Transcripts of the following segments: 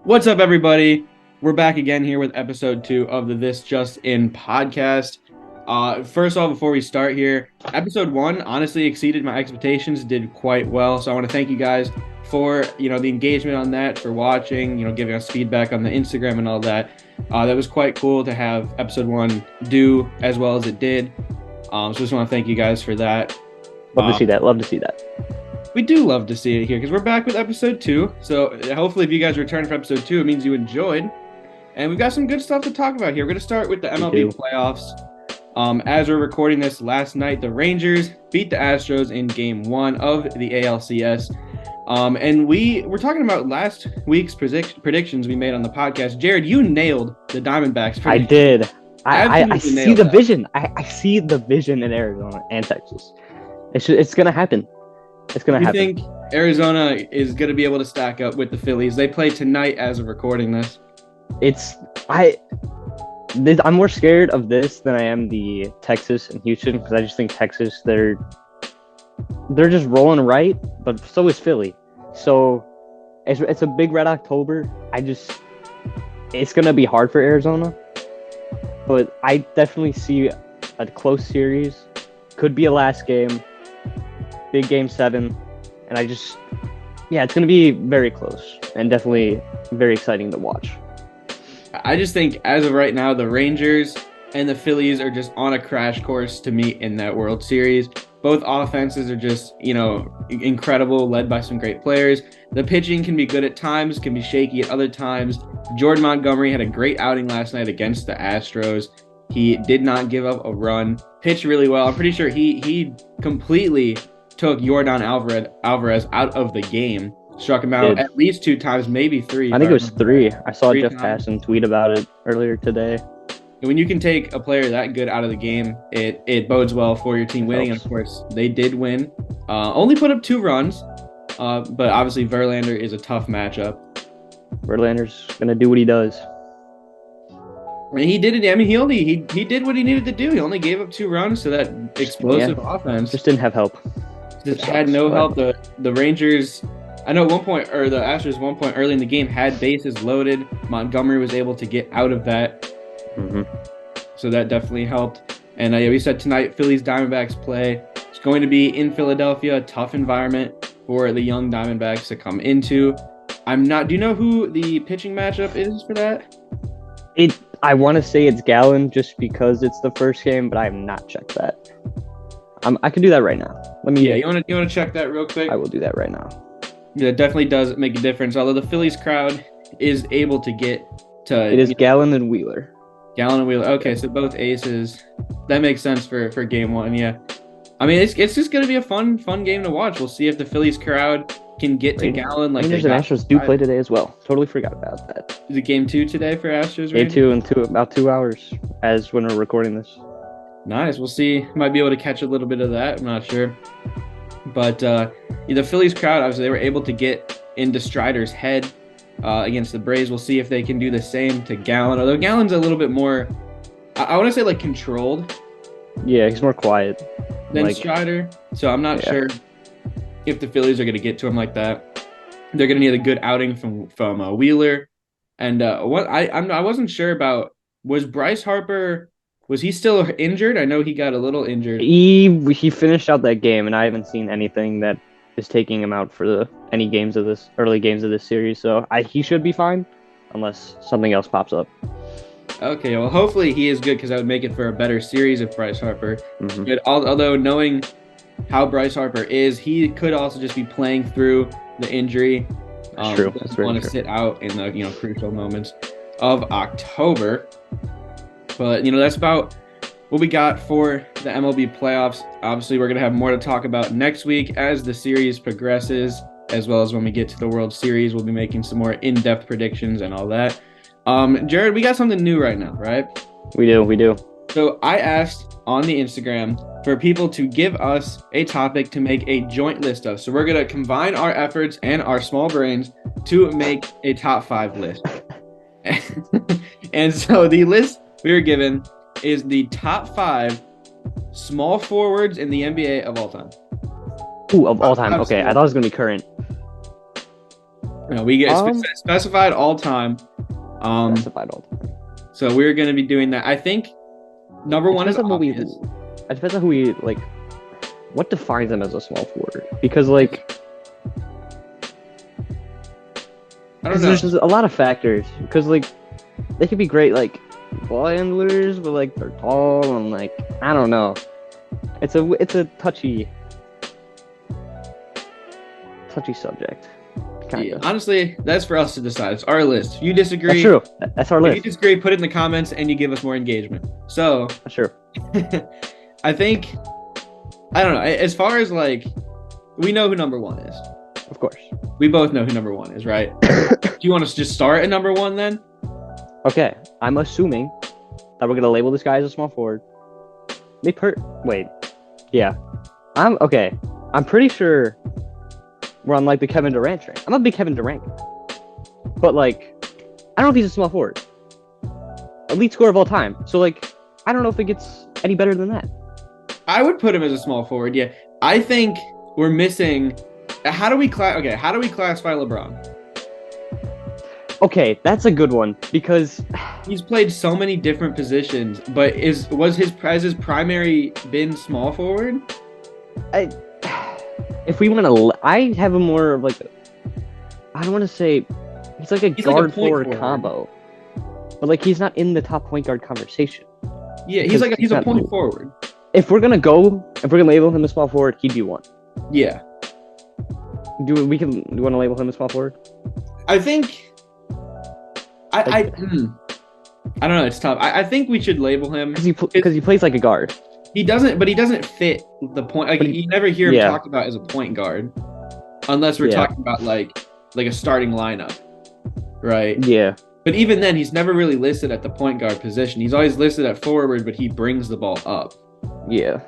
What's up, everybody? We're back again here with episode 2 of the This Just In podcast. First of all, before we start here, episode 1 honestly exceeded my expectations, did quite well. So I want to thank you guys for, the engagement on that, for watching, giving us feedback on the Instagram and all that. That was quite cool to have episode 1 do as well as it did. So just want to thank you guys for that. Love to see that. Love to see that. We do love to see it here because we're back with episode 2. So hopefully if you guys return for episode 2, it means you enjoyed. And we've got some good stuff to talk about here. We're going to start with the MLB playoffs. As we're recording this last night, the Rangers beat the Astros in game 1 of the ALCS. And we're talking about last week's predictions we made on the podcast. Jared, you nailed the Diamondbacks. I did. I see the vision. I see the vision in Arizona and Texas. It's going to happen. It's going to happen. You think Arizona is going to be able to stack up with the Phillies? They play tonight as of recording this. I'm more scared of this than I am the Texas and Houston because I just think Texas, they're just rolling right, but so is Philly. So it's a big red October. It's going to be hard for Arizona, but I definitely see a close series. Could be a last game. Big game 7, and it's going to be very close and definitely very exciting to watch. I just think as of right now, the Rangers and the Phillies are just on a crash course to meet in that World Series. Both offenses are just, incredible, led by some great players. The pitching can be good at times, can be shaky at other times. Jordan Montgomery had a great outing last night against the Astros. He did not give up a run, pitched really well. I'm pretty sure he completely took Yordan Alvarez out of the game, struck him out at least 2 times, maybe 3. I think it was 3. I saw Jeff Passan tweet about it earlier today. And when you can take a player that good out of the game, it bodes well for your team winning. And of course, they did win. Only put up 2 runs, but obviously Verlander is a tough matchup. Verlander's gonna do what he does. And he did it. I mean, he did what he needed to do. He only gave up 2 runs to that explosive offense. Just didn't have help. Just had no help. The Rangers, I know at one point, or the Astros at one point early in the game had bases loaded. Montgomery was able to get out of that. Mm-hmm. So that definitely helped. And we said tonight, Phillies Diamondbacks play. It's going to be in Philadelphia, a tough environment for the young Diamondbacks to come into. Do you know who the pitching matchup is for that? I want to say it's Gallen just because it's the first game, but I have not checked that. I can do that right now. You want to check that real quick? I will do that right now. Yeah, it definitely does make a difference. Although the Phillies crowd is able to get to. It is Gallen and Wheeler. Gallen and Wheeler. Okay, so both aces. That makes sense for game 1. Yeah, I mean it's just gonna be a fun game to watch. We'll see if the Phillies crowd can get to Gallen. Rangers and Astros do play today as well. Totally forgot about that. Is it game 2 today for Astros? Game 2 in about 2 hours as when we're recording this. Nice. We'll see. Might be able to catch a little bit of that. I'm not sure. But the Phillies crowd, obviously, they were able to get into Strider's head against the Braves. We'll see if they can do the same to Gallen. Although Gallen's a little bit more, I want to say, controlled. Yeah, he's more quiet than Strider. So I'm not sure if the Phillies are going to get to him like that. They're going to need a good outing from Wheeler. And I wasn't sure about, was Bryce Harper... Was he still injured? I know he got a little injured. He finished out that game, and I haven't seen anything that is taking him out for any early games of this series. So he should be fine, unless something else pops up. Okay, well, hopefully he is good because that would make it for a better series if Bryce Harper is good. Although knowing how Bryce Harper is, he could also just be playing through the injury. That's true. That's very want to sit out in the crucial moments of October. But, that's about what we got for the MLB playoffs. Obviously, we're going to have more to talk about next week as the series progresses, as well as when we get to the World Series. We'll be making some more in-depth predictions and all that. Jared, we got something new right now, right? We do. So I asked on the Instagram for people to give us a topic to make a joint list of. So we're going to combine our efforts and our small brains to make a top 5 list. And so the list we were given is the top 5 small forwards in the NBA of all time. Ooh, of all time. Okay, I thought it was going to be current. No, we get Um, specified all time. Specified all time. So we're gonna be doing that. I think number one is obvious. It depends on who we like. What defines them as a small forward? Because like, I don't know. there's just a lot of factors. Because like, they could be great like ball handlers, but like they're tall and like I don't know. It's a touchy subject. Kind Yeah, of. honestly, that's for us to decide. It's our list. If you disagree, That's true. That's our if you list. disagree, put it in the comments and you give us more engagement. So That's true. I think I don't know. As far as like we know who number one is. Of course. We both know who number one is, right? Do you want us to just start at number one then? Okay, I'm assuming that we're gonna label this guy as a small forward. Wait, yeah, I'm okay. I'm pretty sure we're on like the Kevin Durant train. I'm a big Kevin Durant guy, but like, I don't know if he's a small forward. Elite scorer of all time. So like, I don't know if it gets any better than that. I would put him as a small forward. Yeah, I think we're missing. How do we classify LeBron? Okay, that's a good one because He's played so many different positions, but has his primary been small forward? if we want to, I have a more of like, I don't want to say he's like a He's guard like a point forward forward. combo, but like he's not in the top point guard conversation. Yeah, Because he's a not- point forward. If we're gonna label him a small forward, he'd be one. Yeah, Do you want to label him a small forward? I think. I don't know. It's tough. I think we should label him. Because he plays like a guard. He doesn't fit the point. Like But you never hear him yeah. talked about as a point guard, unless we're Yeah. talking about like a starting lineup, right? Yeah. But even then, he's never really listed at the point guard position. He's always listed at forward, but he brings the ball up. Yeah.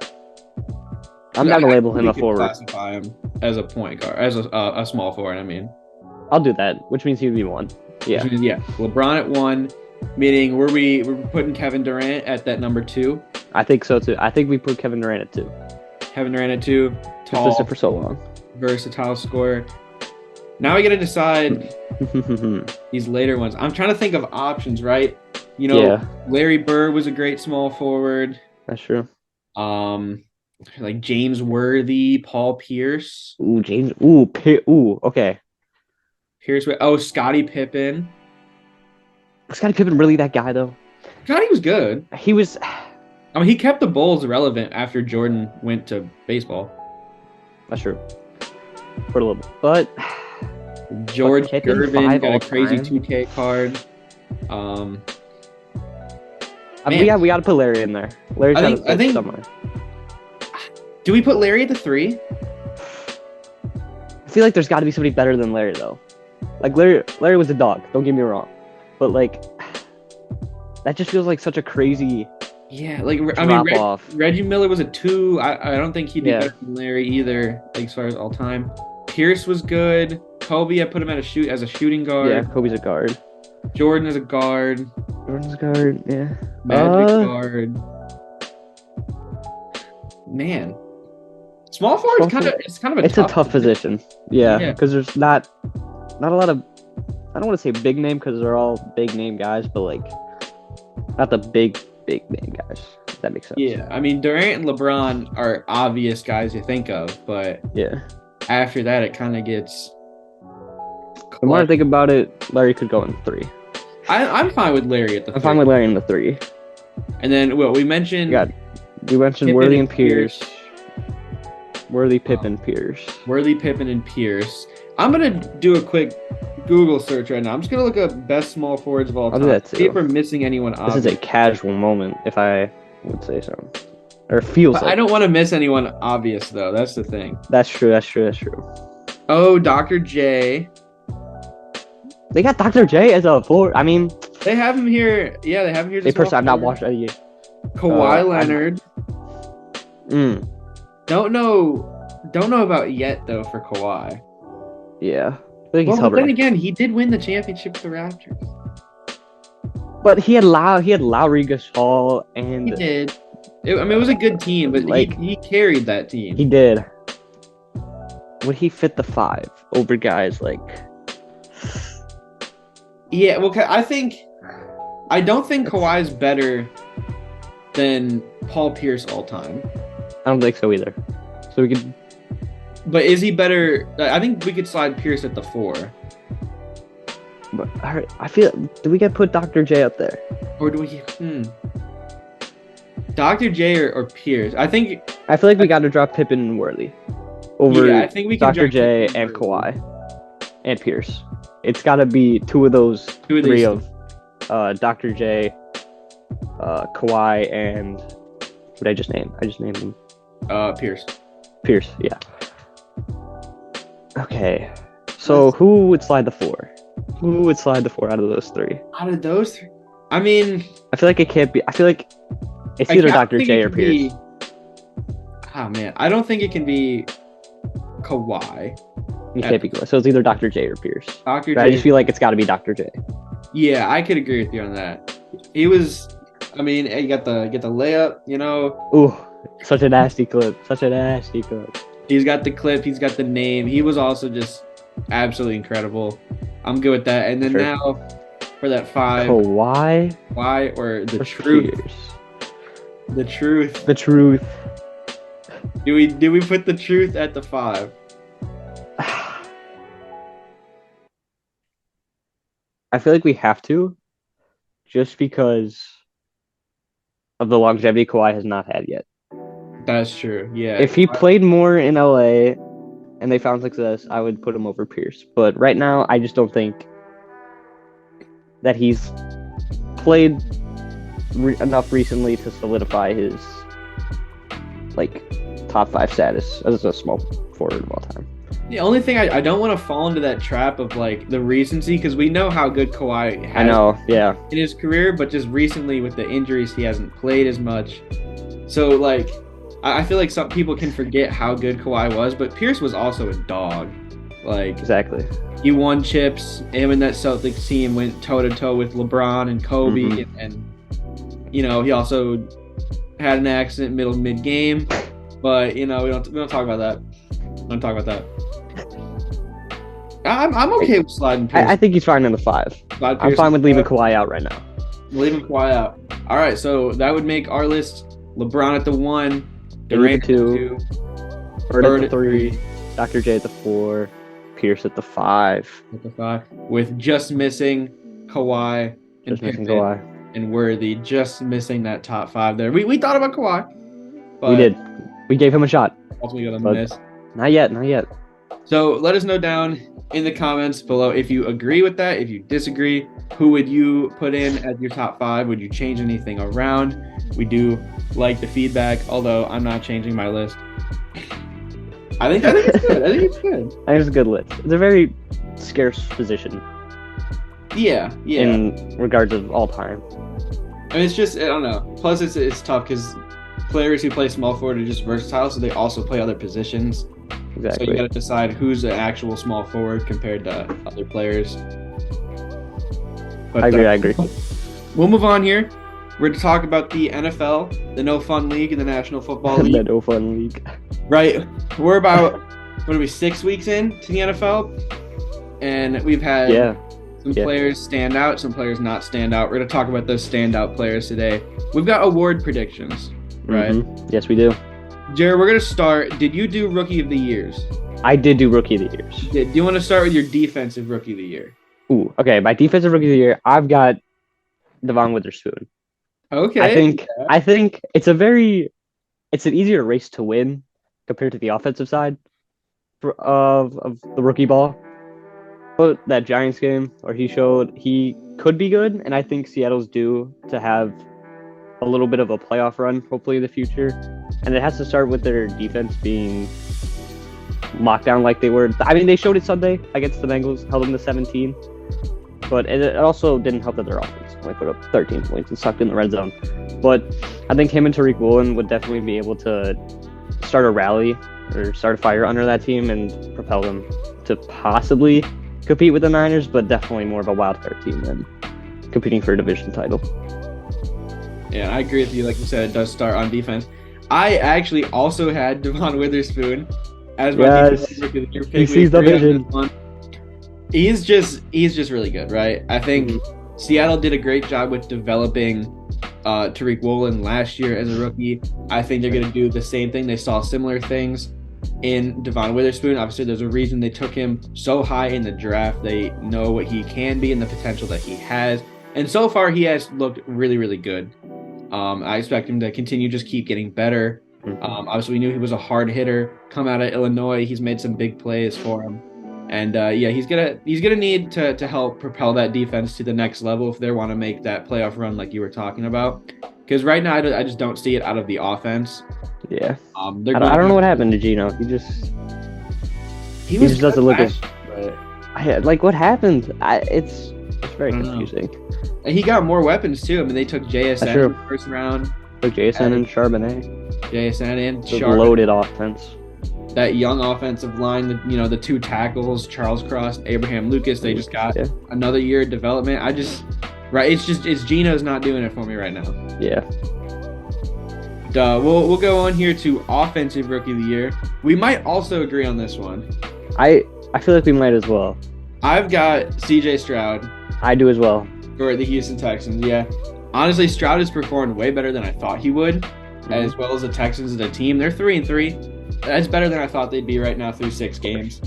I'm not gonna label him We a could forward. Classify him as a point guard, as a small forward. I mean, I'll do that, which means he'd be one. Yeah. which means, yeah. LeBron at one, meaning we're putting Kevin Durant at that number two. I think so too. I think we put Kevin Durant at 2. Kevin Durant at two, tall, Consistent for so long. versatile scorer. Now we got to decide these later ones. I'm trying to think of options, right? You know, Yeah. Larry Bird was a great small forward. That's true. Like James Worthy, Paul Pierce. Ooh, James. Ooh, okay. Scottie Pippen. Was Scottie Pippen really that guy though? Scottie was good. He was. I mean, he kept the Bulls relevant after Jordan went to baseball. That's true. For a little bit, but George Pippen, Gervin 5 got a all crazy time? 2K card. Man. we got to put Larry in there. Larry's I got think- to I think- somewhere. Do we put Larry at the 3? I feel like there's got to be somebody better than Larry though. Like Larry was a dog. Don't get me wrong, but like that just feels like such a crazy Yeah, like drop off. Reggie Miller was a 2. I don't think he'd be Yeah. better than Larry either, like, as far as all time. Pierce was good. Kobe, I put him as a shooting guard. Yeah, Kobe's a guard. Jordan as a guard. Jordan's a guard. Yeah. Magic guard. Man, small forward is Small kind of forward. a It's a tough position. Yeah, Yeah. because there's not a lot of. I don't want to say big name because they're all big name guys, but like not the big name guys. If that makes sense. Yeah, I mean Durant and LeBron are obvious guys you think of, but Yeah. after that it kind of gets. The more I think about it, Larry could go in 3. I'm fine with Larry at the. I'm fine with Larry in the 3. And then we mentioned. We mentioned Pippen Worthy and and Pierce. Worthy, Pippen, Pierce. Worthy, Pippen, and Pierce. I'm gonna do a quick Google search right now. I'm just gonna look up best small forwards of all I'll time. do that See too. if we're missing anyone This obvious. is a casual moment, if I would say so, or feels But like. I don't want to miss anyone obvious though. That's the thing. That's true. Oh, Dr. J. They got Dr. J as a forward. I mean, They have him here. Yeah, they have him here. as a a person small I've not forward. watched any. Kawhi Leonard. Don't know about yet though for Kawhi. Yeah. I think he's Well, but hovering. then again, he did win the championship with the Raptors. But he had Lowry, Gasol, He and did. It was a good team, but Like- he carried that team. he did. Would he fit the 5 over guys like Yeah, well, I don't think Kawhi's better than Paul Pierce all time. I don't think so either. So we could. But is he better? I think we could slide Pierce at the 4. But all right, I feel. Do we get put Dr. J up there? Or do we? Dr. J or Pierce? I feel like we got to drop Pippen and Worley over I think we can Dr. J and Kawhi and Pierce. It's got to be two of those three of Dr. J, Kawhi, and what did I just name? I just named him. Pierce. Pierce, yeah. Okay, so who would slide the 4? Who would slide the 4 out of those 3? Out of those 3? I mean, I feel like it can't be. I feel like it's either Dr. J or Pierce. Oh man, I don't think it can be Kawhi. It can't be Kawhi. So it's either Dr. J or Pierce. Dr. J. I just feel like it's got to be Dr. J. Yeah, I could agree with you on that. He was. I mean, you got the layup. You know. Ooh, such a nasty clip. Such a nasty clip. He's got the clip. He's got the name. He was also just absolutely incredible. I'm good with that. And then now for that 5. Kawhi or the truth. Pierce. The truth. The truth. Do we put the truth at the 5? I feel like we have to, just because of the longevity Kawhi has not had yet. That's true. Yeah. If he played more in LA and they found success, I would put him over Pierce. But right now, I just don't think that he's played enough recently to solidify his top 5 status as a small forward of all time. The only thing I don't want to fall into that trap of the recency, because we know how good Kawhi has I know, yeah. in his career, but just recently with the injuries, he hasn't played as much. So I feel like some people can forget how good Kawhi was, but Pierce was also a dog. Exactly. He won chips. Him and that Celtics team went toe to toe with LeBron and Kobe, and he also had an accident mid game. But we don't talk about that. We don't talk about that. I'm okay with sliding Pierce. I think he's fine in the 5. I'm fine with leaving Kawhi out right now. Leaving Kawhi out. All right, so that would make our list: LeBron at the 1, Durant at the 2, Bird at the 3, Dr. J at the 4, Pierce at the 5. At the 5, with just missing Kawhi and Worthy, just missing that top 5 there. We thought about Kawhi. But we did. We gave him a shot. Ultimately got a miss. Not yet. So let us know down in the comments below if you agree with that, if you disagree. Who would you put in as your top 5? Would you change anything around? We do like the feedback, although I'm not changing my list. I think it's good. I think it's a good list. It's a very scarce position. Yeah. In regards of all time. I mean, it's just, I don't know. Plus, it's tough because players who play small forward are just versatile, so they also play other positions. Exactly. So you got to decide who's an actual small forward compared to other players. But, I agree. We'll move on here. We're to talk about the NFL, the No Fun League, and the National Football League. The No Fun League. Right. We're about 6 weeks in to the NFL, and we've had some players stand out, some players not stand out. We're going to talk about those standout players today. We've got award predictions, right? Mm-hmm. Yes, we do. Jared, we're going to start. Did you do Rookie of the Years? I did do Rookie of the Years. Do you want to start with your defensive Rookie of the Year? Ooh, okay. My defensive Rookie of the Year, I've got Devon Witherspoon. Okay. I think it's an easier race to win compared to the offensive side of the rookie ball. But that Giants game where he showed he could be good, and I think Seattle's due to have a little bit of a playoff run, hopefully in the future. And it has to start with their defense being locked down like they were. I mean, they showed it Sunday against the Bengals, held them to 17. But it also didn't help that their offense only put up 13 points and sucked in the red zone. But I think him and Tariq Woolen would definitely be able to start a rally or start a fire under that team and propel them to possibly compete with the Niners, but definitely more of a wild card team than competing for a division title. Yeah, I agree with you. Like you said, it does start on defense. I actually also had Devon Witherspoon as my defensive rookie of the year pick. He sees the vision. he's just really good, right? I think Seattle did a great job with developing Tariq Woolen last year as a rookie. I think they're going to do the same thing. They saw similar things in Devon Witherspoon. Obviously, there's a reason they took him so high in the draft. They know what he can be and the potential that he has. And so far, he has looked really, really good. I expect him to continue, just keep getting better. Obviously, we knew he was a hard hitter. Come out of Illinois, he's made some big plays for him. And yeah, he's gonna need to help propel that defense to the next level if they want to make that playoff run like you were talking about. Because right now, I just don't see it out of the offense. Yeah. I don't know what happened to Geno. He just doesn't look as. Like what happened? It's very confusing. And he got more weapons too. I mean, they took JSN in the first round. Took JSN and Charbonnet. JSN and Charbonnet. Loaded offense. That young offensive line, the two tackles, Charles Cross, Abraham Lucas, they just got another year of development. It's Geno's not doing it for me right now. Yeah. We'll go on here to offensive rookie of the year. We might also agree on this one. I feel like we might as well. I've got CJ Stroud. I do as well. For the Houston Texans, yeah. Honestly, Stroud has performed way better than I thought he would, as well as the Texans as a team. They're 3-3. That's better than I thought they'd be right now through 6 games.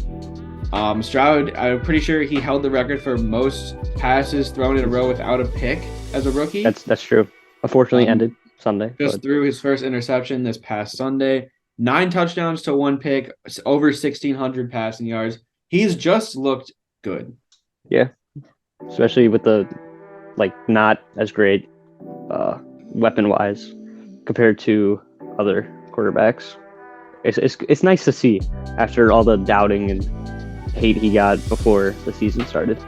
Stroud, I'm pretty sure he held the record for most passes thrown in a row without a pick as a rookie. That's true. Unfortunately, ended Sunday. Just threw his first interception this past Sunday. 9 touchdowns to 1 pick, over 1,600 passing yards. He's just looked good. Yeah, especially with the not as great weapon-wise compared to other quarterbacks. It's nice to see after all the doubting and hate he got before the season started.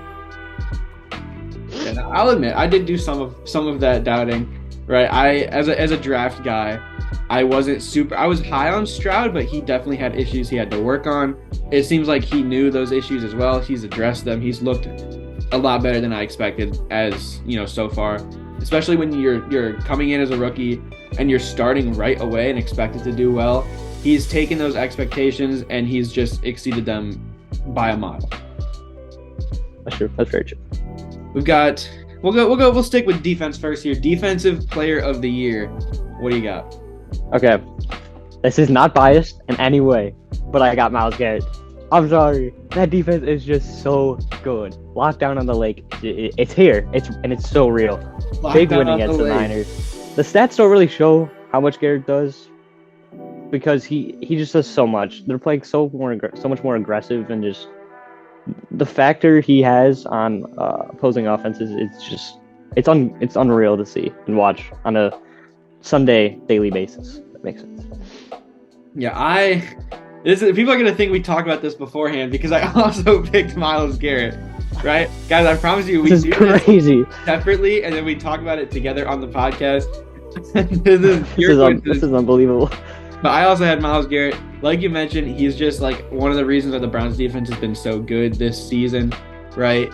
And I'll admit, I did do some of that doubting. Right, as a draft guy, I was high on Stroud, but he definitely had issues he had to work on. It seems like he knew those issues as well. He's addressed them. He's looked a lot better than I expected so far. Especially when you're coming in as a rookie and you're starting right away and expected to do well. He's taken those expectations and he's just exceeded them by a mile. That's true. That's very true. We'll stick with defense first here. Defensive player of the year. What do you got? Okay. This is not biased in any way, but I got Myles Garrett. I'm sorry. That defense is just so good. Lockdown on the lake. It's here. It's so real. Big win against the Niners. The stats don't really show how much Garrett does because he just does so much. They're playing so much more aggressive, and just the factor he has on opposing offenses, it's unreal to see and watch on a Sunday daily basis. That makes sense. Yeah, people are gonna think we talked about this beforehand because I also picked Myles Garrett. Right, guys, I promise you, we do crazy this separately, and then we talk about it together on the podcast. This is unbelievable. But I also had Myles Garrett. Like you mentioned, he's just like one of the reasons that the Browns defense has been so good this season, right?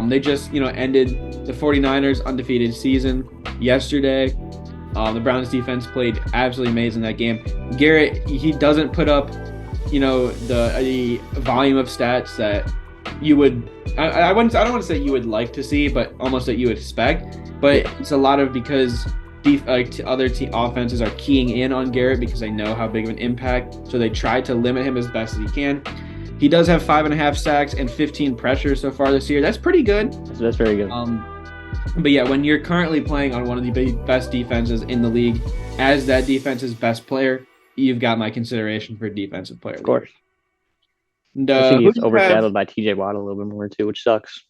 They just, ended the 49ers undefeated season yesterday. The Browns defense played absolutely amazing that game. Garrett, he doesn't put up, the volume of stats that you would, I don't want to say you would like to see, but almost that you would expect. But it's a lot of because other offenses are keying in on Garrett because they know how big of an impact. So they try to limit him as best as he can. He does have 5.5 sacks and 15 pressures so far this year. That's pretty good. That's very good. But yeah, when you're currently playing on one of the best defenses in the league as that defense's best player, you've got my consideration for defensive player. Of course. And, I think he's overshadowed by TJ Watt a little bit more too, which sucks.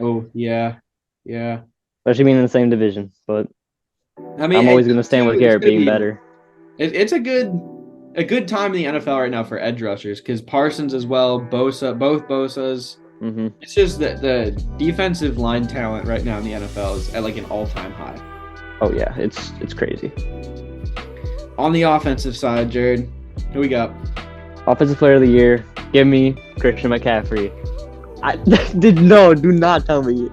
Oh, yeah. Yeah. Especially being in the same division, but I mean, I'm always going to stand with Garrett being better. It's a good time in the NFL right now for edge rushers because Parsons as well, both Bosas. Mm-hmm. It's just that the defensive line talent right now in the NFL is at like an all-time high. Oh yeah, it's crazy. On the offensive side, Jared, who we got? Offensive player of the year, give me Christian McCaffrey. Do not tell me.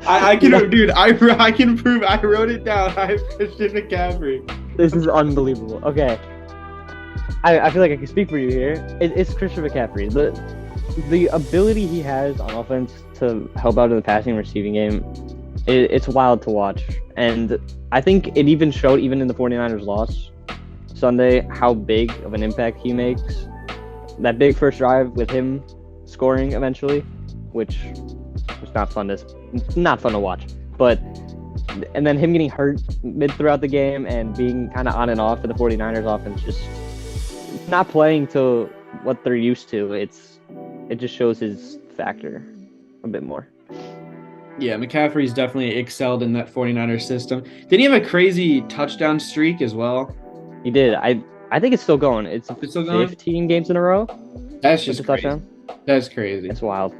I can, dude. I can prove. I wrote it down. I have Christian McCaffrey. This is unbelievable. Okay, I feel like I can speak for you here. It's Christian McCaffrey. the ability he has on offense to help out in the passing and receiving game, it's wild to watch. And I think it even showed, even in the 49ers loss Sunday, how big of an impact he makes. That big first drive with him scoring eventually, which was not fun to watch. But and then him getting hurt mid throughout the game and being kind of on and off for the 49ers offense, just not playing to what they're used to. It just shows his factor a bit more. Yeah, McCaffrey's definitely excelled in that 49ers system. Did he have a crazy touchdown streak as well? He did. I think it's still going. It's still going? 15 games in a row. That's just crazy. Touchdown. That's crazy. It's wild.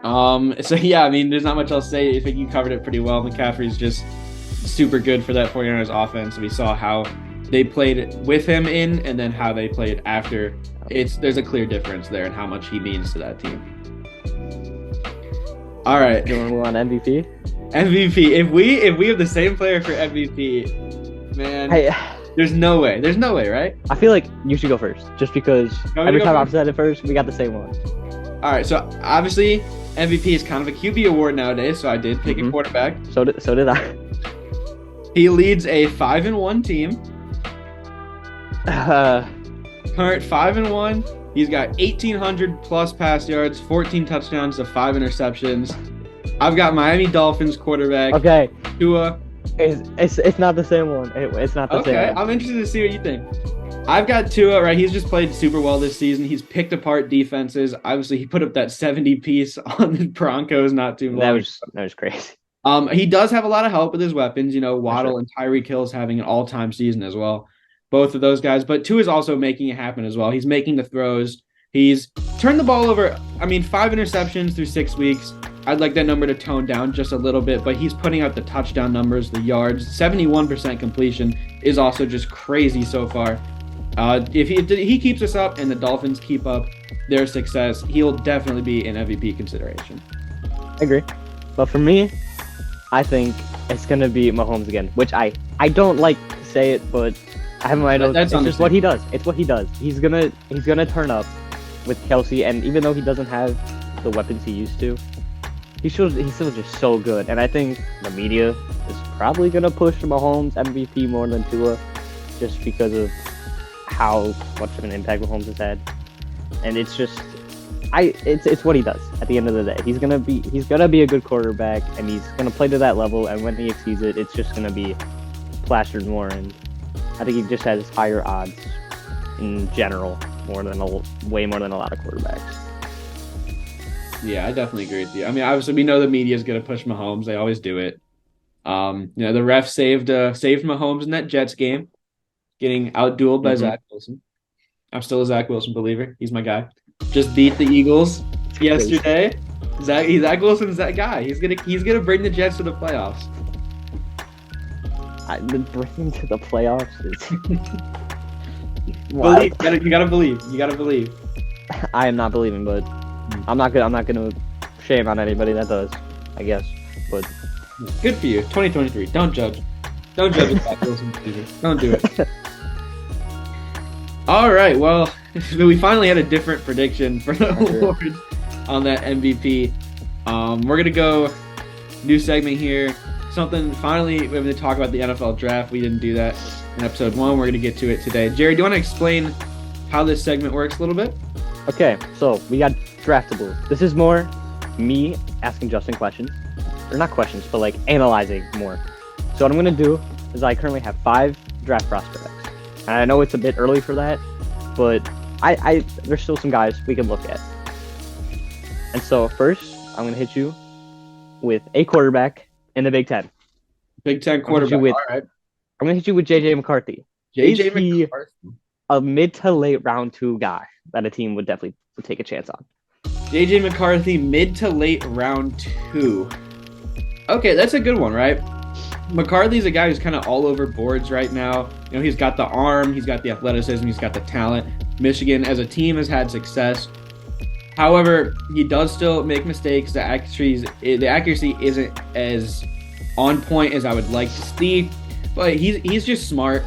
So yeah, I mean, there's not much else to say. I think you covered it pretty well. McCaffrey's just super good for that 49ers offense. We saw how they played with him in, and then how they played after. There's a clear difference there in how much he means to that team. All right. You want to move on to MVP? MVP. If we have the same player for MVP, man, there's no way. There's no way, right? I feel like you should go first, just because every time I've said it first, we got the same one. All right. So obviously, MVP is kind of a QB award nowadays. So I did pick a quarterback. So did I. He leads a 5-1 team. Current 5-1. He's got 1,800 plus pass yards, 14 touchdowns to 5 interceptions. I've got Miami Dolphins quarterback. Okay. Tua. It's not the same one. It's not the same one. Okay, I'm interested to see what you think. I've got Tua, right? He's just played super well this season. He's picked apart defenses. Obviously, he put up that 70 piece on the Broncos not too long. That was crazy. He does have a lot of help with his weapons. You know, Waddle and Tyreek Hill's having an all-time season as well. Both of those guys. But Tua is also making it happen as well. He's making the throws. He's turned the ball over. 5 interceptions through 6 weeks. I'd like that number to tone down just a little bit, but he's putting out the touchdown numbers, the yards. 71% completion is also just crazy so far. If he keeps this up and the Dolphins keep up their success, he'll definitely be in MVP consideration. I agree. But for me, I think it's going to be Mahomes again, which I don't like to say it, but I have my notes. It's just what he does. It's what he does. He's gonna turn up with Kelsey, and even though he doesn't have the weapons he used to, he's still just so good. And I think the media is probably gonna push Mahomes MVP more than Tua, just because of how much of an impact Mahomes has had. And it's just, it's what he does. At the end of the day, he's gonna be a good quarterback, and he's gonna play to that level. And when he exceeds it, it's just gonna be plastered more. And I think he just has higher odds in general, way more than a lot of quarterbacks. Yeah, I definitely agree with you. I mean, obviously, we know the media is going to push Mahomes. They always do it. The ref saved Mahomes in that Jets game, getting outdueled by Zach Wilson. I'm still a Zach Wilson believer. He's my guy. Just beat the Eagles yesterday. Zach Wilson's that guy. He's gonna bring the Jets to the playoffs. The bring to the playoffs is believe. You gotta believe. You gotta believe. I am not believing, but I'm not gonna shame on anybody that does, I guess. But good for you. 2023. Don't judge. Don't judge Zach Wilson. Don't do it. All right. Well, we finally had a different prediction for the awards on that MVP. We're gonna go new segment here. Something finally we're going to talk about the NFL draft. We didn't do that in episode 1. We're going to get to it today. Jerry, do you want to explain how this segment works a little bit? Okay, so we got draftables. This is more me asking Justin questions, or not questions, but like analyzing more. So what I'm going to do is I currently have 5 draft prospects, and I know it's a bit early for that, but there's still some guys we can look at. And so first, I'm going to hit you with a quarterback in the Big Ten. Big Ten quarterback. All right. I'm going to hit you with J.J. McCarthy. J.J. McCarthy. A mid to late round 2 guy that a team would definitely take a chance on. J.J. McCarthy, mid to late round 2. Okay, that's a good one, right? McCarthy's a guy who's kind of all over boards right now. You know, he's got the arm, he's got the athleticism, he's got the talent. Michigan as a team has had success. However, he does still make mistakes. The accuracy isn't as on point as I would like to see, but he's just smart.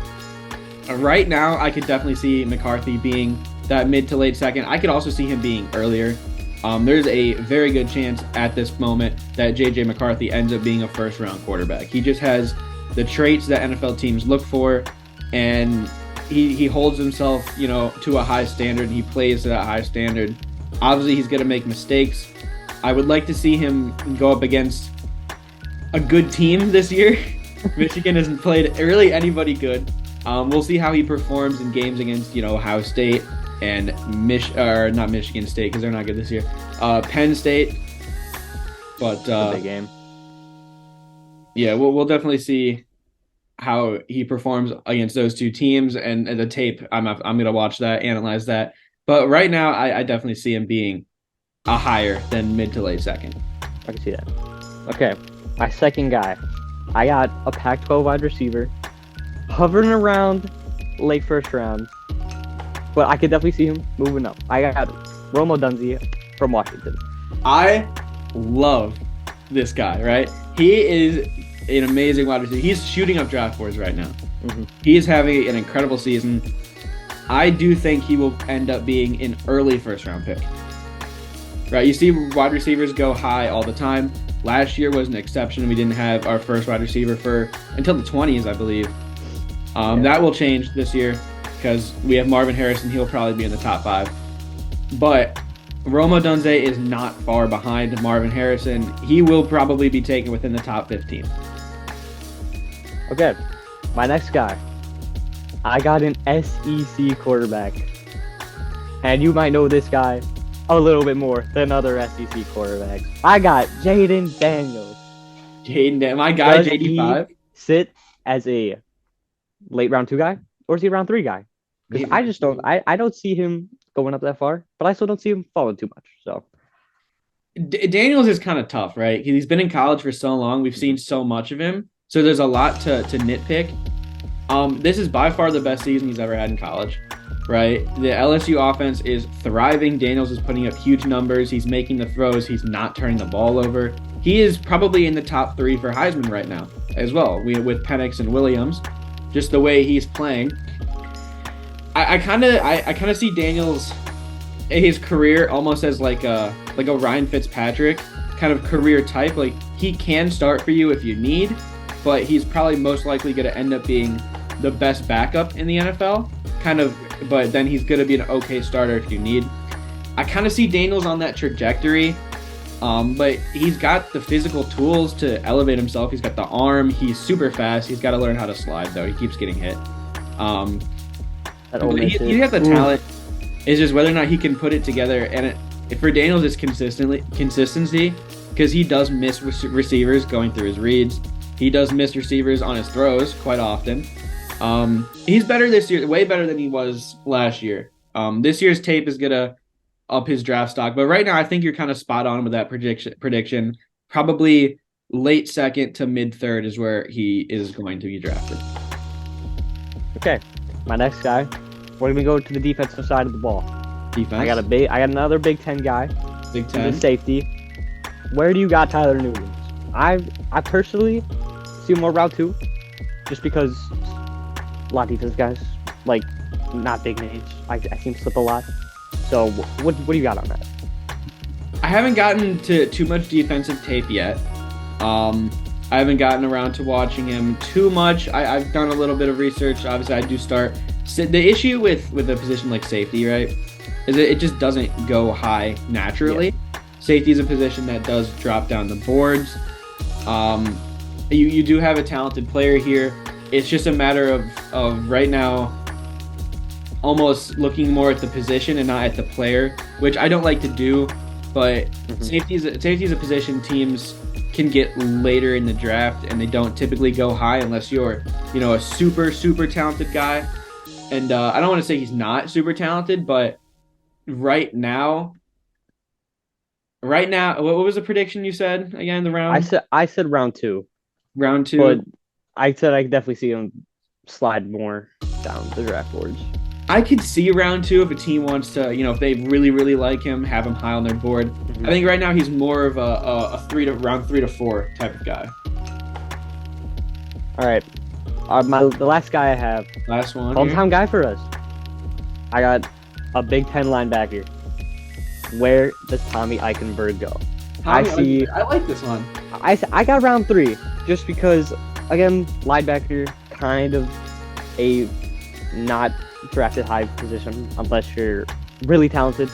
Right now, I could definitely see McCarthy being that mid to late second. I could also see him being earlier. There's a very good chance at this moment that J.J. McCarthy ends up being a first-round quarterback. He just has the traits that NFL teams look for, and he holds himself, to a high standard. He plays to that high standard. Obviously, he's going to make mistakes. I would like to see him go up against a good team this year. Michigan hasn't played really anybody good. We'll see how he performs in games against, Ohio State and not Michigan State because they're not good this year. Penn State, but big game. Yeah, we'll definitely see how he performs against those two teams, and the tape. I'm gonna watch that, analyze that. But right now, I definitely see him being a higher than mid to late second. I can see that. Okay, my second guy. I got a Pac-12 wide receiver hovering around late first round, but I could definitely see him moving up. I got Rome Odunze from Washington. I love this guy, right? He is an amazing wide receiver. He's shooting up draft boards right now. Mm-hmm. He is having an incredible season. I do think he will end up being an early first-round pick. Right? You see wide receivers go high all the time. Last year was an exception. We didn't have our first wide receiver until the 20s, I believe. That will change this year because we have Marvin Harrison. He'll probably be in the top 5. But Rome Odunze is not far behind Marvin Harrison. He will probably be taken within the top 15. Okay, my next guy. I got an SEC quarterback. And you might know this guy a little bit more than other SEC quarterbacks. I got Jayden Daniels. My guy, Does JD5. he sit as a late round 2 guy, or is he a round 3 guy? Because I just don't. I don't see him going up that far, but I still don't see him falling too much. So Daniels is kind of tough, right? He's been in college for so long. We've seen so much of him, so there's a lot to nitpick. This is by far the best season he's ever had in college, right? The LSU offense is thriving. Daniels is putting up huge numbers. He's making the throws. He's not turning the ball over. He is probably in the top 3 for Heisman right now as well, with Penix and Williams. Just the way he's playing, I kind of see Daniels, his career almost as like a Ryan Fitzpatrick kind of career type. Like, he can start for you if you need, but he's probably most likely going to end up being the best backup in the NFL. But then he's going to be an okay starter if you need. I kind of see Daniels on that trajectory. But he's got the physical tools to elevate himself. He's got the arm. He's super fast. He's got to learn how to slide, though. He keeps getting hit. He's got the talent. It's just whether or not he can put it together. And for Daniels, it's consistency, because he does miss receivers going through his reads. He does miss receivers on his throws quite often. He's better this year, way better than he was last year. This year's tape is going to up his draft stock, but right now I think you're kind of spot on with that prediction. Probably late second to mid third is where he is going to be drafted. Okay, my next guy. We're gonna go to the defensive side of the ball. Defense. I got another Big Ten guy. Big Ten. The safety. Where do you got Tyler Newton? I personally see him more round 2, just because a lot of defense guys, like, not big names. I see him slip a lot. So what do you got on that? I haven't gotten to too much defensive tape yet. I haven't gotten around to watching him too much. I've done a little bit of research. Obviously, I do start. The issue with a position like safety, right, is it just doesn't go high naturally. Yeah. Safety is a position that does drop down the boards. You do have a talented player here. It's just a matter of right now almost looking more at the position and not at the player, which I don't like to do. But safety is a position teams can get later in the draft, and they don't typically go high unless you're, a super, super talented guy. And I don't want to say he's not super talented, but right now, what was the prediction you said again? The round? I said round 2. Round 2. But I said I could definitely see him slide more down the draft boards. I could see round 2 if a team wants to, if they really, really like him, have him high on their board. I think right now he's more of a round 3 to 4 type of guy. All right. The last guy I have. Last one. Hometown guy for us. I got a Big Ten linebacker. Where does Tommy Eichenberg go? I like this one. I got round 3 just because, again, linebacker, kind of a not drafted high position unless you're really talented,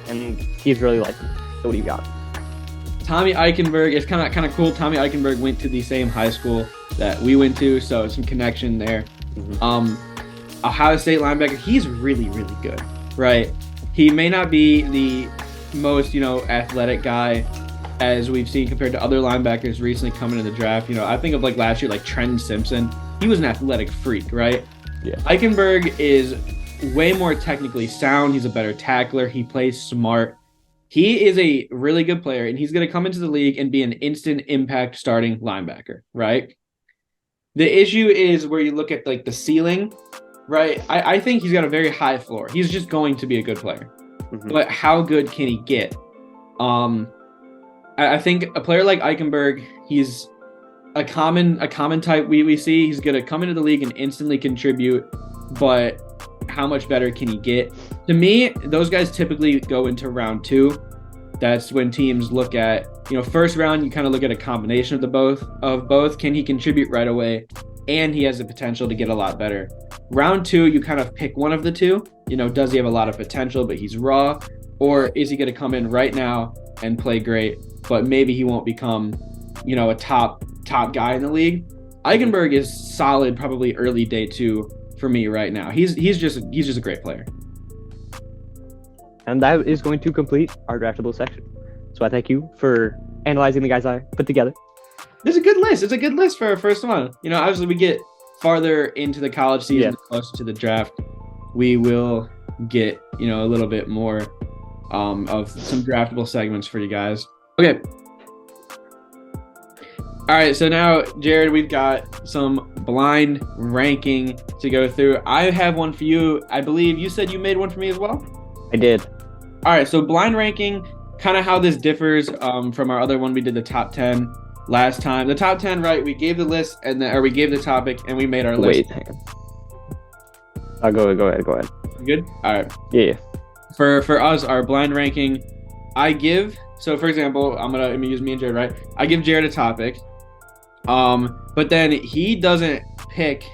and he's really like him. So what do you got? Tommy Eichenberg is kind of cool. Tommy Eichenberg went to the same high school that we went to, so some connection there. Ohio State linebacker, he's really, really good, right? He may not be the most, athletic guy as we've seen compared to other linebackers recently coming in the draft. I think of like last year, like Trenton Simpson. He was an athletic freak, right? Yeah. Eichenberg is way more technically sound. He's a better tackler. He plays smart. He is a really good player, and he's going to come into the league and be an instant impact starting linebacker, right? The issue is where you look at like the ceiling, right? I think he's got a very high floor. He's just going to be a good player. But how good can he get? I think a player like Eichenberg, he's a common type we see. He's going to come into the league and instantly contribute, but how much better can he get? To me, those guys typically go into round 2. That's when teams look at, first round, you kind of look at a combination of both. Can he contribute right away? And he has the potential to get a lot better. Round 2, you kind of pick one of the two. Does he have a lot of potential, but he's raw? Or is he going to come in right now and play great, but maybe he won't become, a top guy in the league? Eichenberg is solid, probably early day 2 for me right now. He's just a great player. And that is going to complete our draftable section. So I thank you for analyzing the guys I put together. It's a good list. It's a good list for our first one. Obviously we get farther into the college season, closer to the draft, we will get, a little bit more of some draftable segments for you guys. Okay. All right, so now, Jared, we've got some blind ranking to go through. I have one for you. I believe you said you made one for me as well? I did. All right, so blind ranking, kind of how this differs from our other one. We did the top 10 last time. The top 10, right? We gave the list or we gave the topic and we made our list. Wait, hang on. Go ahead. You good? All right. Yeah. For us, our blind ranking, so for example, I'm gonna use me and Jared, right? I give Jared a topic, but then he doesn't pick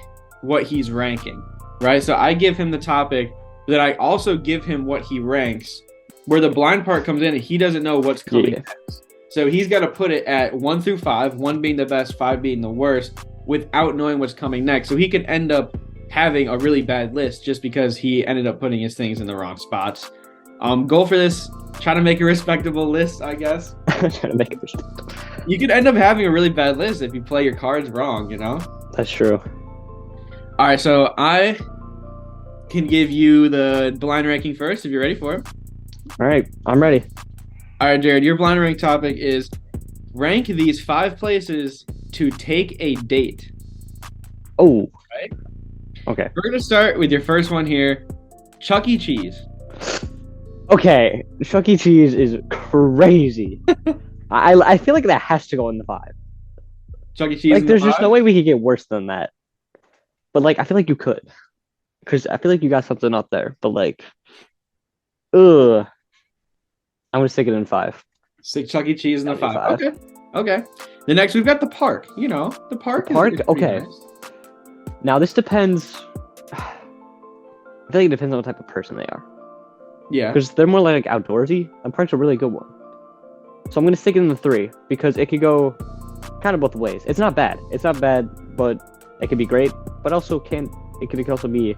what he's ranking, right? So I give him the topic, but then I also give him what he ranks, where the blind part comes in and he doesn't know what's coming next. So he's got to put it at 1 through 5, 1 being the best, 5 being the worst, without knowing what's coming next. So he could end up having a really bad list just because he ended up putting his things in the wrong spots. Goal for this, try to make a respectable list, I guess. Trying to make it respectable. You could end up having a really bad list if you play your cards wrong, That's true. All right, so I can give you the blind ranking first if you're ready for it. All right, I'm ready. All right, Jared, your blind rank topic is rank these 5 places to take a date. Oh. Right? Okay. We're going to start with your first one here, Chuck E. Cheese. Okay, Chuck E. Cheese is crazy. I feel like that has to go in the 5. Chuck E. Cheese. Like, there's just no way we could get worse than that. But I feel like you could, because I feel like you got something up there. But I'm gonna stick it in 5. Stick Chuck E. Cheese in the 5. Okay. The next we've got the park. The park. Park. Is okay. nice. Now this depends. I feel like it depends on what type of person they are. Yeah. Because they're more like outdoorsy, and park's a really good one. So I'm gonna stick it in the 3 because it could go kind of both ways. It's not bad, but it could be great. But also it could also be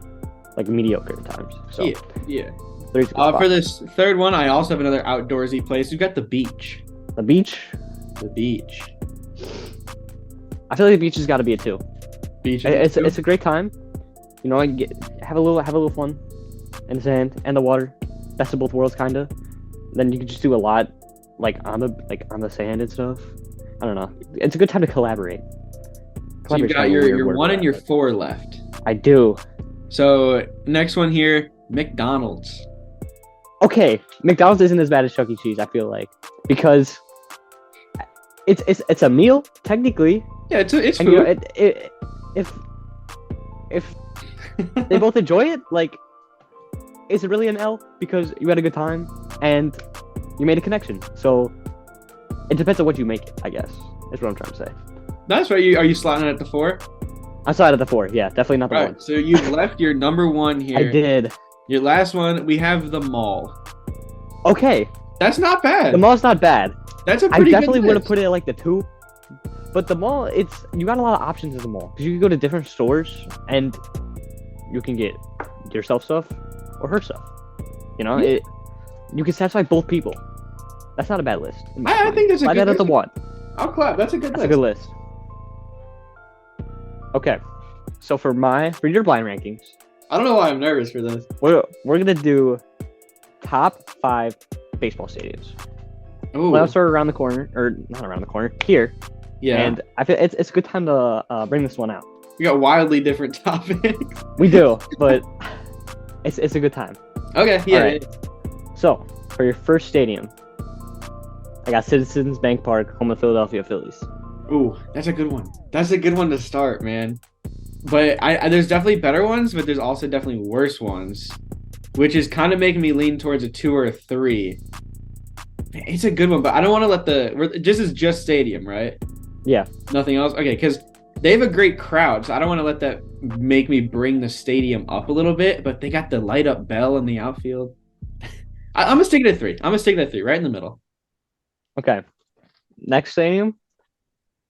like mediocre at times. So yeah. For this third one, I also have another outdoorsy place. We've got the beach. The beach. The beach. I feel like the beach has got to be a 2. Beach. It's a great time. Have a little fun in the sand and the water. Best of both worlds, kinda. Then you can just do a lot, on the sand and stuff. I don't know. It's a good time to collaborate. So you've got your 1 and your 4 left. I do. So next one here, McDonald's. Okay, McDonald's isn't as bad as Chuck E. Cheese, I feel like, because it's a meal technically. Yeah, it's and, food. If they both enjoy it, is it really an L because you had a good time and you made a connection? So it depends on what you make it, I guess. Is what I'm trying to say. That's right. Are you slotting it at the 4? I saw it at the 4. Yeah, definitely not the All 1. right. So you've left your number 1 here. I did. Your last one, we have the mall. Okay, That's not bad. the mall's not bad. That's a I pretty definitely good would have list. put it at like the 2. But the mall, you got a lot of options at the mall because you can go to different stores and you can get yourself stuff or her stuff. You know, Yeah. you can satisfy both people. That's not a bad list. in my I opinion. think that's a Slide good that at the list. 1. I'll clap. That's a good That's a list. good list. Okay, so for your blind rankings, I don't know why I'm nervous for this. we're gonna do top 5 baseball stadiums. Oh, Let's start around the corner, or not around the corner, here. yeah. And I feel it's a good time to bring this one out. We got wildly different topics. We do, but it's a good time. Okay, yeah. Alright. So for your first stadium, I got Citizens Bank Park, home of Philadelphia Phillies. Ooh, that's a good one. That's a good one to start, man. But there's definitely better ones, but there's also definitely worse ones, which is kind of making me lean towards a 2 or a 3. Man, it's a good one, but I don't want to let this is just stadium, right? Yeah. Nothing else? Okay, because they have a great crowd, so I don't want to let that make me bring the stadium up a little bit, but they got the light up bell in the outfield. I'm going to stick it at 3. I'm going to stick it at 3, right in the middle. Okay. Next stadium,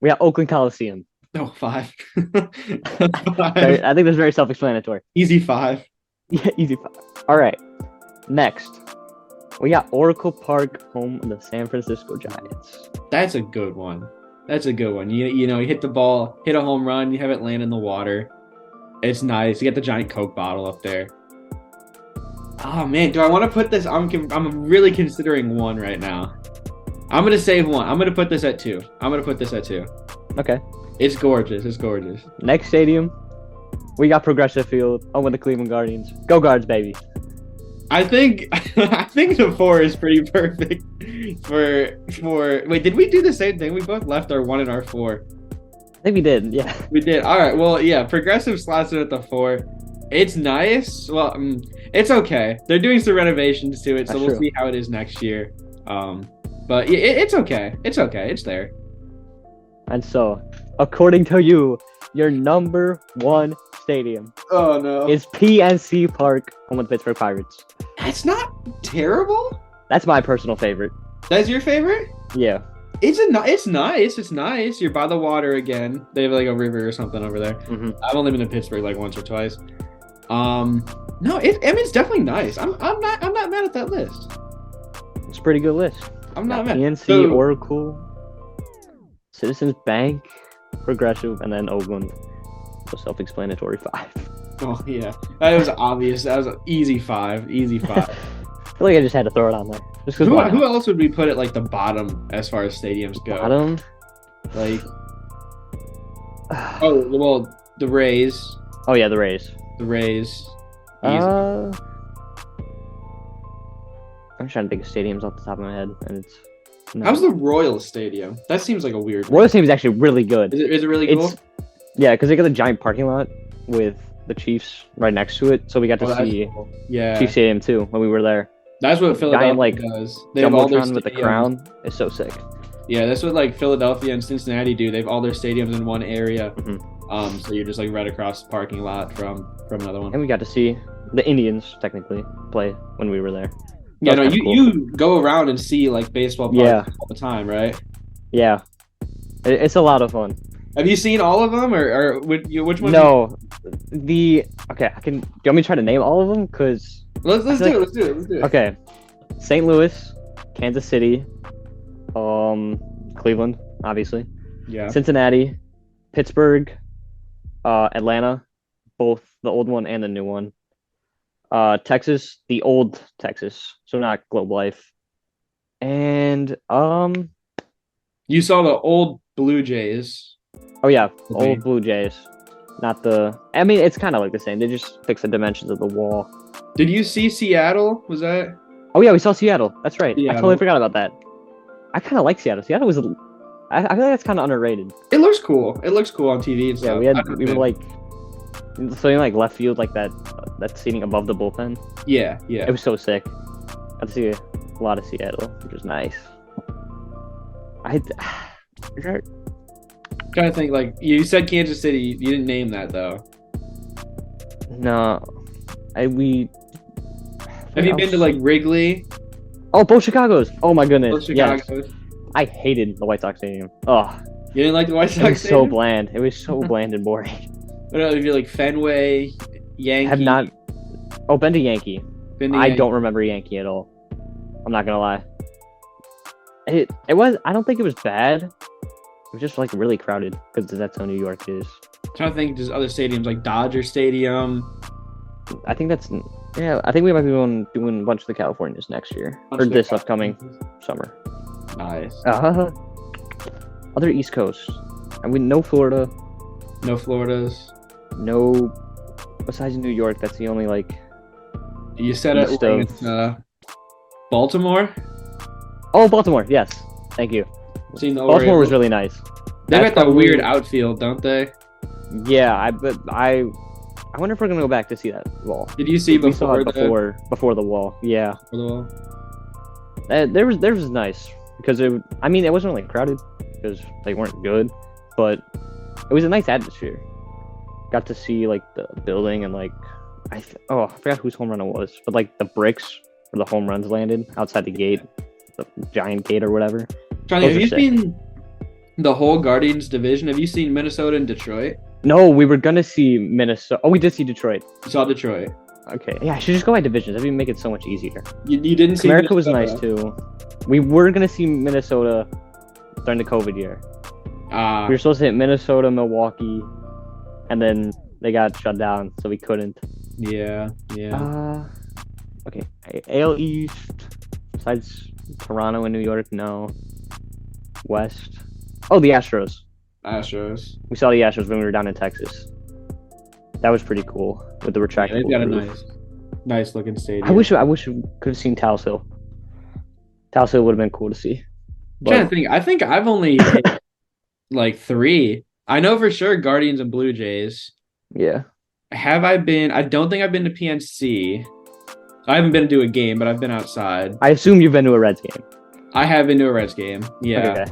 we got Oakland Coliseum. Oh, 5. Okay, I think that's very self-explanatory. Easy 5. Yeah, easy 5. All right. Next, we got Oracle Park, home of the San Francisco Giants. That's a good one. That's a good one. You know, you hit the ball, hit a home run, you have it land in the water. It's nice. You get the giant Coke bottle up there. Oh man, do I want to put this? I'm really considering 1 right now. I'm gonna save 1. I'm gonna put this at 2. Okay. It's gorgeous. It's gorgeous. Next stadium, we got Progressive Field, home of the Cleveland Guardians. Go Guards, baby. I think the 4 is pretty perfect for. Wait, did we do the same thing? We both left our 1 and our 4. I think we did. Yeah. We did. All right. Well, yeah. Progressive slots it at the 4. It's nice. Well, it's okay. They're doing some renovations to it, so That's we'll true. see how it is next year. But it's okay. It's okay. It's there. And so, according to you, your number 1 stadium Oh no. is PNC Park, home of the Pittsburgh Pirates. That's not terrible. That's my personal favorite. That's your favorite? Yeah. It's nice. It's nice. You're by the water again. They have like a river or something over there. Mm-hmm. I've only been to Pittsburgh like once or twice. No, it's definitely nice. I'm not mad at that list. It's a pretty good list. I'm not Got mad. PNC, So- Oracle, Citizens Bank, Progressive, and then Oakland. So self-explanatory 5. Oh yeah, that was obvious. That was an easy 5. Easy 5. I feel like I just had to throw it on there. Just because who else would we put at like the bottom as far as stadiums go? Bottom. Like, oh well, the Rays. Oh yeah, the Rays. The Rays. Easy. I'm trying to think of stadiums off the top of my head, and it's. No. How's the Royal Stadium? That seems like a weird. Royal Stadium is actually really good. Is it really cool? It's yeah, because they got the giant parking lot with the Chiefs right next to it, so we got to Oh, that's see cool. Yeah, Chiefs Stadium too when we were there. that's what Philadelphia like, does. They have all their Jumbotron with the stadiums. crown is so sick. Yeah, that's what like Philadelphia and Cincinnati do. They have all their stadiums in one area. Mhm. So you're just like right across the parking lot from another one. And we got to see the Indians technically play when we were there. Yeah, That no, was you kinda cool. you go around and see like baseball parks Yeah. all the time, right? Yeah, it's a lot of fun. Have you seen all of them, or which one? No, okay, I can. Do you want me to try to name all of them? Cause Let's I do feel it. Let's do it. Let's do it. okay, St. Louis, Kansas City, Cleveland, obviously, Yeah. Cincinnati, Pittsburgh, Atlanta, both the old one and the new one. Texas, the old Texas, so not Globe Life, and You saw the old Blue Jays. oh yeah, Okay. old Blue Jays, not the. I mean, it's kind of like the same. They just fix the dimensions of the wall. Did you see Seattle? Was that? Oh yeah, we saw Seattle. That's right. I Seattle. totally forgot about that. I kind of like Seattle. Seattle was. I feel like that's kind of underrated. It looks cool. It looks cool on TV and Yeah, stuff. we I don't were know. like, so in like left field, like that that seating above the bullpen. Yeah, It yeah. was so sick. Got to see a lot of Seattle, which was nice. I Trying to think, like you said, Kansas City. You didn't name that though. no, we. Have you been to like Wrigley? Oh, both Chicago's. Oh my goodness. Both Yes. Chicago's? I hated the White Sox stadium. Oh, You didn't like the White it Sox was so Stadium? bland. It was so bland and boring. What else? If you like Fenway, Yankee. Have not. Oh, been to Yankee. Been to I Yankee. don't remember Yankee at all. I'm not gonna lie. It was. I don't think it was bad. It was just like really crowded because that's how New York is. Trying to think, just other stadiums like Dodger Stadium. I think that's. Yeah, I think we might be doing a bunch of the Californias next year or this upcoming summer. Nice. Other East Coast. I mean, no Florida, No Floridas. no. Besides New York, that's the only like. You said East of- Atlanta. Baltimore. Oh, Baltimore. Yes, thank you. Seen the Baltimore was Orioles. really nice. They That's got that probably- weird outfield, don't they? Yeah, but I wonder if we're gonna go back to see that wall. Did you see We saw before it before the wall. Yeah, the wall? there was nice because it. I mean, it wasn't really crowded because they weren't good, but it was a nice atmosphere. Got to see like the building and like I forgot whose home run it was, but like the bricks where the home runs landed outside the gate, the giant gate or whatever. Johnny, Those have are you sick. seen the whole Guardians division? Have you seen Minnesota and Detroit? No, we were gonna see Minnesota. Oh, we did see Detroit. You saw Detroit. Okay, yeah, I should just go by divisions. That'd make it so much easier. You didn't see America was Minnesota. nice too. We were gonna see Minnesota during the COVID year. Ah, We were supposed to hit Minnesota, Milwaukee, and then they got shut down, so we couldn't. yeah. Okay, AL East. Besides Toronto and New York, no. West. Oh, the Astros. Astros. We saw the Astros when we were down in Texas. That was pretty cool with the Yeah, retractable they've got a roof. nice looking stadium. I wish we could have seen Taos Hill. Taos Hill would have been cool to see. I'm trying to But think. I think I've only hit, like 3. I know for sure Guardians and Blue Jays. yeah, Have I been? I don't think I've been to PNC. I haven't been to a game, but I've been outside. I assume you've been to a Reds game. I have been to a Reds game. Yeah. Okay.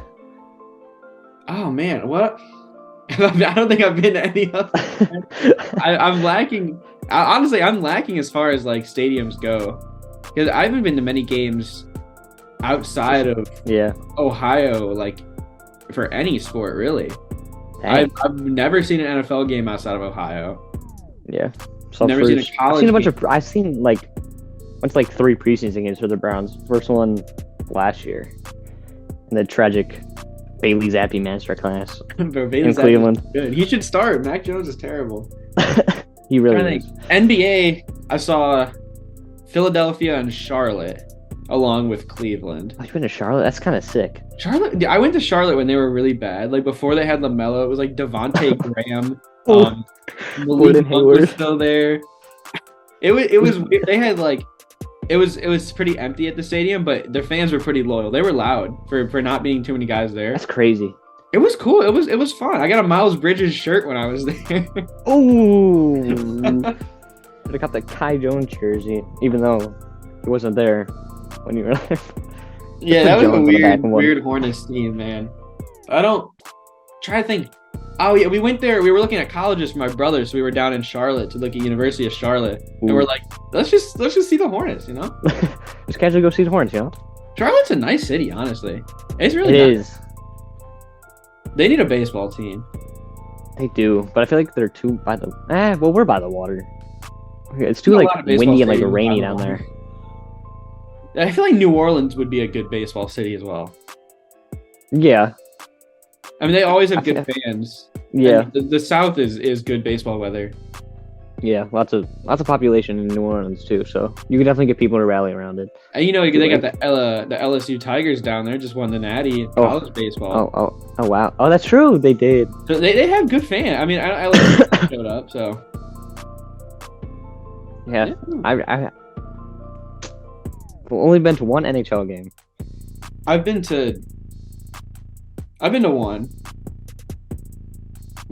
Oh man, what? I don't think I've been to any of. I'm lacking. Honestly, I'm lacking as far as like stadiums go, because I haven't been to many games outside of Yeah. Ohio, like for any sport really. Dang. I've never seen an NFL game outside of Ohio. Yeah. So Never seen a I've college seen a bunch game. of. I've seen like, what's like 3 preseason games for the Browns. First one last year, and the tragic Bailey Zappi masterclass Bro, in Bailey's Cleveland. good. He should start. Mac Jones is terrible. He I really think is. NBA. I saw Philadelphia and Charlotte, along with Cleveland. Oh, you've been to Charlotte? That's kind of sick. Charlotte. I went to Charlotte when they were really bad. Like before they had LaMelo, it was like Devontae Graham. Oh. Malik Gordon Monk was Hayward. still there. It was weird. They had like it was pretty empty at the stadium, but their fans were pretty loyal. They were loud for not being too many guys there. That's crazy. It was cool. It was fun. I got a Miles Bridges shirt when I was there. Oh, should have got the Kai Jones jersey, even though he wasn't there when you were there. Yeah, that was a Jones on the back weird one. Hornets team, man. I don't try to think. Oh yeah, we went there. We were looking at colleges for my brother, so we were down in Charlotte to look at University of Charlotte, and Ooh. we're like, let's just see the Hornets, you know? Just casually go see the Hornets, you know? Charlotte's a nice city, honestly. It's It really nice. is. They need a baseball team. They do, but I feel like they're too by the. Well, we're by the water. It's too There's a like lot of baseball windy and like stadiums by rainy the down water. there. I feel like New Orleans would be a good baseball city as well. Yeah, I mean, they always have I good think- fans. yeah, And the South is good baseball weather. yeah. Lots of population in New Orleans too, so you can definitely get people to rally around it. And you know, they got the LSU Tigers down there, just won the Natty in Oh. college baseball. Oh wow. Oh, that's true. They did. So they have good fans. I mean, LSU showed up, so Yeah, I've only been to one NHL game. I've been to one.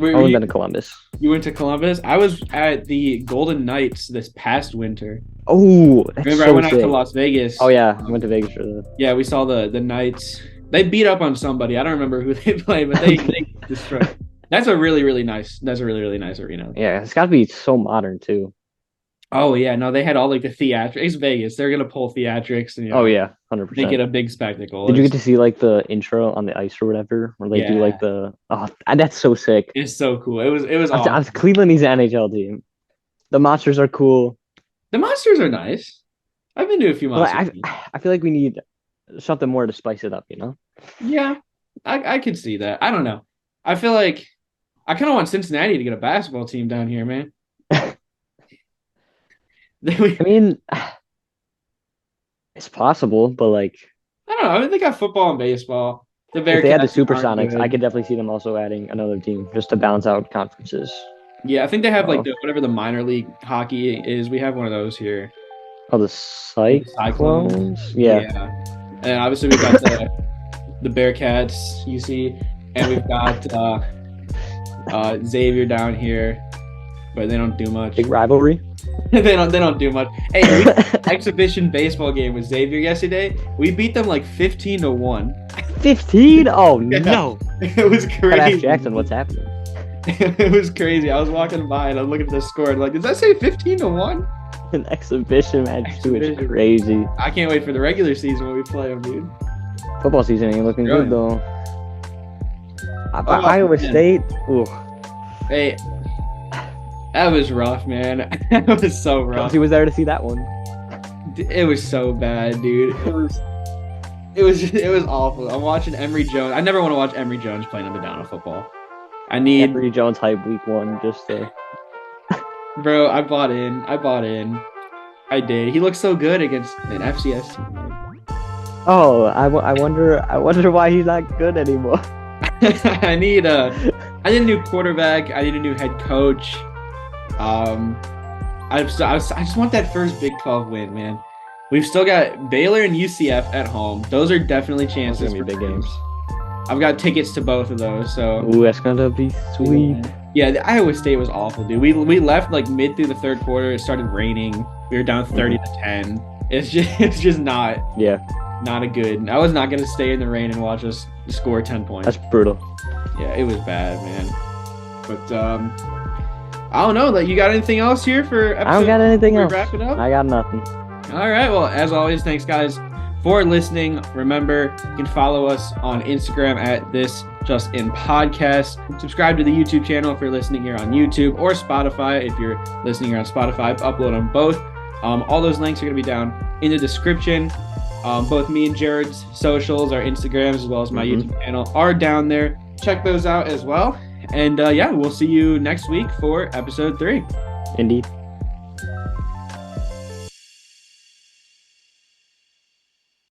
Were Only you, been to Columbus. you went to Columbus? I was at the Golden Knights this past winter. Oh, that's Remember, I so went out sick. to Las Vegas. Oh yeah, I went to Vegas for the. Yeah, we saw the Knights. They beat up on somebody. I don't remember who they played, but they destroyed. That's a really, really nice. That's a really, really nice arena. Yeah, it's got to be so modern too. Oh yeah, no, they had all like the theatrics. It's Vegas. They're gonna pull theatrics and Oh yeah, make it 100%. a big spectacle. Did you get to see like the intro on the ice or whatever, where they do like the? Oh, that's so sick. It's so cool. It was I awesome. was Cleveland needs an NHL team. The monsters are cool. The monsters are nice. I've been to a few But monsters. I feel like we need something more to spice it up, you know? Yeah, I could see that. I don't know. I feel like I kind of want Cincinnati to get a basketball team down here, man. I I mean, it's possible, but like don't know. I mean, they got football and baseball. The Bearcats if they had the aren't Supersonics, good. I could definitely see them also adding another team just to balance out conferences. Yeah, I think they have like Oh. whatever the minor league hockey is. We have one of those here. Oh, the Cyclones? Yeah. And obviously we got the Bearcats, you see, and we've got Xavier down here, but they don't do much. Big rivalry. They don't do much. Hey, we had an exhibition baseball game with Xavier yesterday. We beat them like 15-1. 15? Oh no. It was Gotta ask crazy. Jackson what's happening. It was crazy. I was walking by and I'm looking at the score and like, does that say 15-1? An exhibition match too. It's Exhibition. crazy. I can't wait for the regular season when we play them, dude. Football season ain't looking Really? good though. Oh, Iowa man. State. Ooh. Hey, that was rough, man. That was so rough. Kelsey was there to see that one. It was so bad, dude. It was awful. I'm watching Emory Jones. I never want to watch Emory Jones playing on the down of football. I need, Emory Jones hype week 1 just to. bro. I bought in. I did. He looks so good against an FCS team. man. Oh, I wonder why he's not good anymore. I need a new quarterback. I need a new head coach. I just want that first Big 12 win, man. We've still got Baylor and UCF at home. Those are definitely chances gonna for be big games. I've got tickets to both of those, so Ooh, that's gonna be sweet. yeah. The Iowa State was awful, dude. We left like mid through the third quarter. It started raining. We were down 30-10. It's just not Yeah, a good. I was not gonna stay in the rain and watch us score 10 points. that's brutal. Yeah, it was bad, man. But I don't know. Like, you got anything else here for episode? I don't got anything before else. we wrap it up? I got nothing. All right. Well, as always, thanks guys for listening. Remember, you can follow us on Instagram at This Just In Podcast. Subscribe to the YouTube channel if you're listening here on YouTube, or Spotify if you're listening here on Spotify. Upload on both. All those links are going to be down in the description. Both me and Jared's socials, our Instagrams, as well as my YouTube channel are down there. Check those out as well. And yeah, we'll see you next week for episode 3. Indeed.